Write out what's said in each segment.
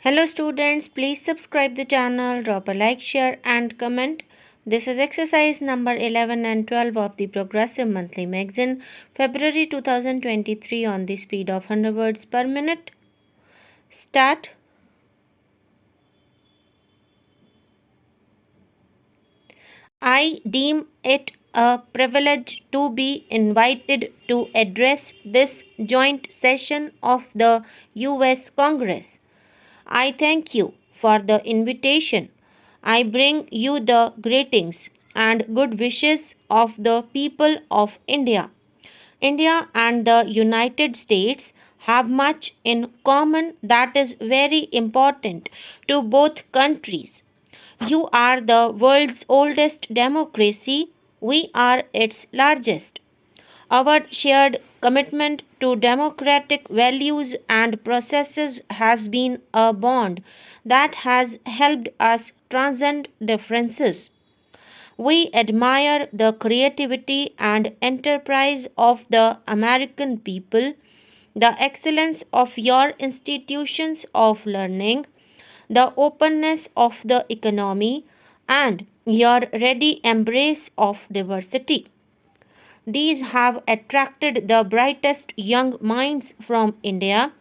Hello students, please subscribe the channel, drop a like, share and comment. This is exercise number 11 and 12 of the Progressive Monthly Magazine, February 2023 on the speed of 100 words per minute. Start. I deem it a privilege to be invited to address this joint session of the US Congress. I thank you for the invitation. I bring you the greetings and good wishes of the people of India. India and the United States have much in common that is very important to both countries. You are the world's oldest democracy, we are its largest. Our shared commitment to democratic values and processes has been a bond that has helped us transcend differences. We admire the creativity and enterprise of the American people, the excellence of your institutions of learning, the openness of the economy, and your ready embrace of diversity. These have attracted the brightest young minds from India,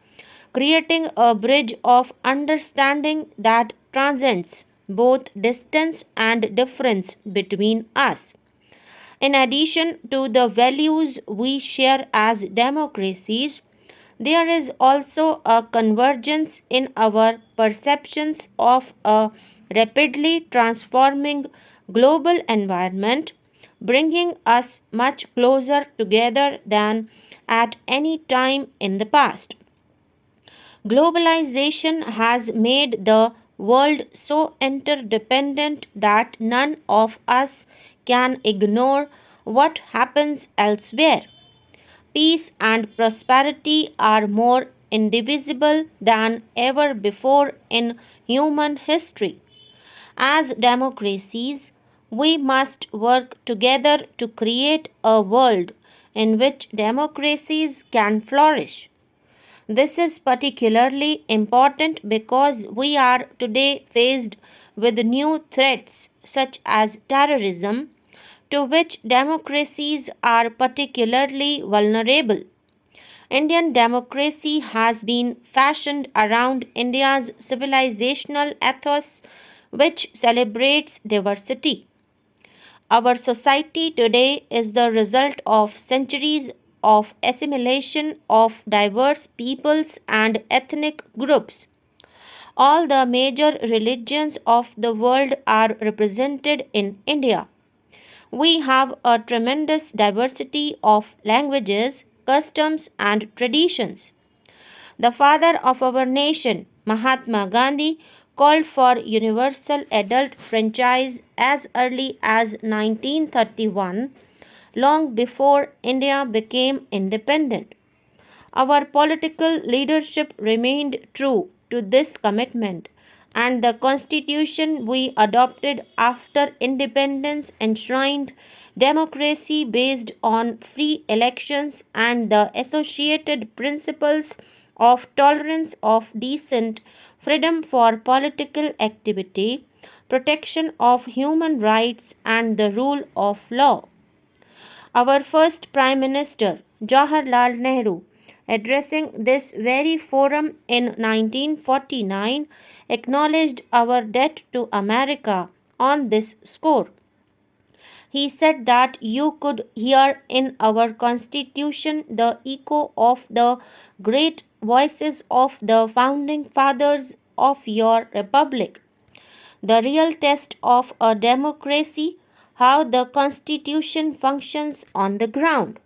creating a bridge of understanding that transcends both distance and difference between us. In addition to the values we share as democracies, there is also a convergence in our perceptions of a rapidly transforming global environment, bringing us much closer together than at any time in the past. Globalization has made the world so interdependent that none of us can ignore what happens elsewhere. Peace and prosperity are more indivisible than ever before in human history. As democracies, we must work together to create a world in which democracies can flourish. This is particularly important because we are today faced with new threats such as terrorism, to which democracies are particularly vulnerable. Indian democracy has been fashioned around India's civilizational ethos, which celebrates diversity. Our society today is the result of centuries of assimilation of diverse peoples and ethnic groups. All the major religions of the world are represented in India. We have a tremendous diversity of languages, customs, and traditions. The father of our nation, Mahatma Gandhi, called for universal adult franchise as early as 1931, long before India became independent. Our political leadership remained true to this commitment, and the constitution we adopted after independence enshrined democracy based on free elections and the associated principles of tolerance of dissent, freedom for political activity, protection of human rights, and the rule of law. Our first Prime Minister, Jawaharlal Nehru, addressing this very forum in 1949, acknowledged our debt to America on this score. He said that you could hear in our Constitution the echo of the great voices of the founding fathers of your republic. The real test of a democracy, how the Constitution functions on the ground.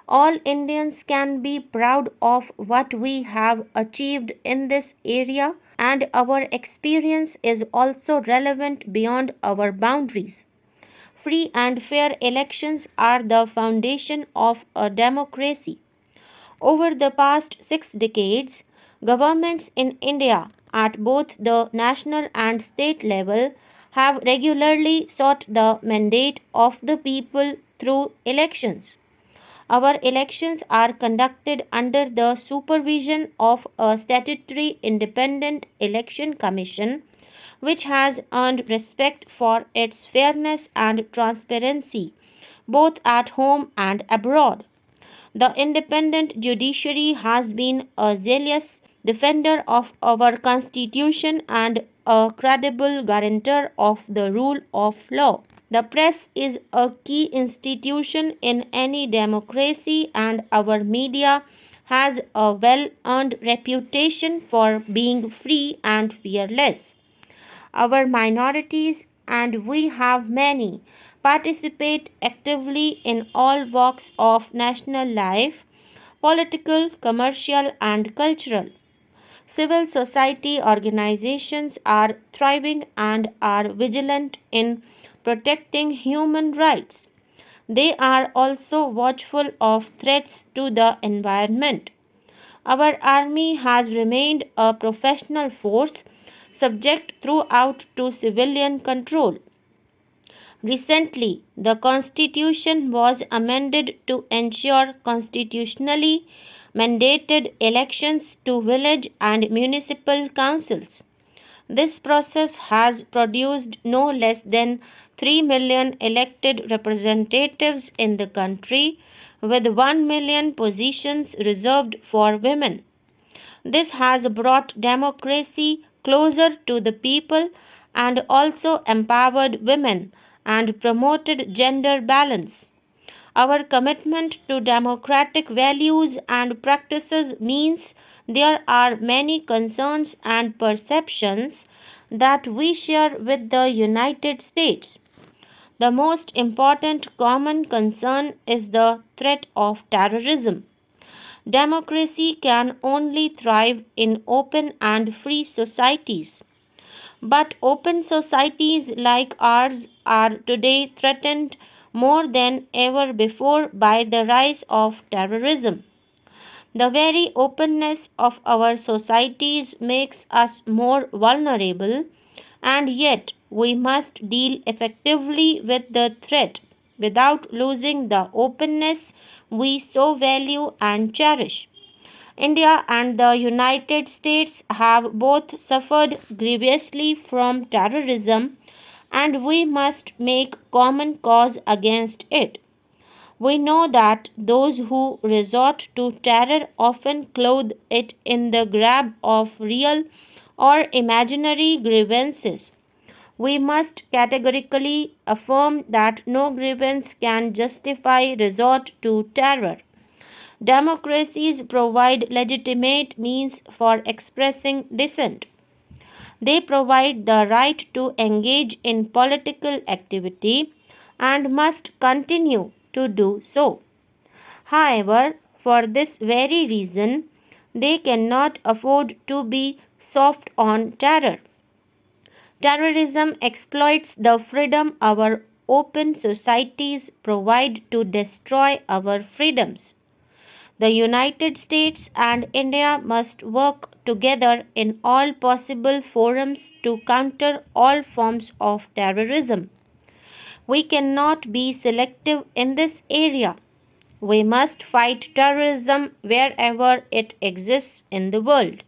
All Indians can be proud of what we have achieved in this area, and our experience is also relevant beyond our boundaries. Free and fair elections are the foundation of a democracy. Over the past 6 decades, governments in India at both the national and state level have regularly sought the mandate of the people through elections. Our elections are conducted under the supervision of a statutory independent election commission which has earned respect for its fairness and transparency both at home and abroad. The independent judiciary has been a zealous defender of our constitution and a credible guarantor of the rule of law. The press is a key institution in any democracy, and our media has a well earned reputation for being free and fearless. Our minorities, and we have many, participate actively in all walks of national life, political, commercial, and cultural. Civil society organizations are thriving and are vigilant in protecting human rights. They are also watchful of threats to the environment. Our army has remained a professional force subject throughout to civilian control. Recently, the Constitution was amended to ensure constitutionally mandated elections to village and municipal councils. This process has produced no less than 3 million elected representatives in the country, with 1 million positions reserved for women. This has brought democracy closer to the people and also empowered women and promoted gender balance. Our commitment to democratic values and practices means there are many concerns and perceptions that we share with the United States. The most important common concern is the threat of terrorism. Democracy can only thrive in open and free societies. But open societies like ours are today threatened more than ever before by the rise of terrorism. The very openness of our societies makes us more vulnerable, and yet we must deal effectively with the threat without losing the openness we so value and cherish. India and the United States have both suffered grievously from terrorism, and we must make common cause against it. We know that those who resort to terror often clothe it in the garb of real or imaginary grievances. We must categorically affirm that no grievance can justify resort to terror. Democracies provide legitimate means for expressing dissent. They provide the right to engage in political activity and must continue to do so. However, for this very reason, they cannot afford to be soft on terror. Terrorism exploits the freedom our open societies provide to destroy our freedoms. The United States and India must work together in all possible forums to counter all forms of terrorism. We cannot be selective in this area. We must fight terrorism wherever it exists in the world.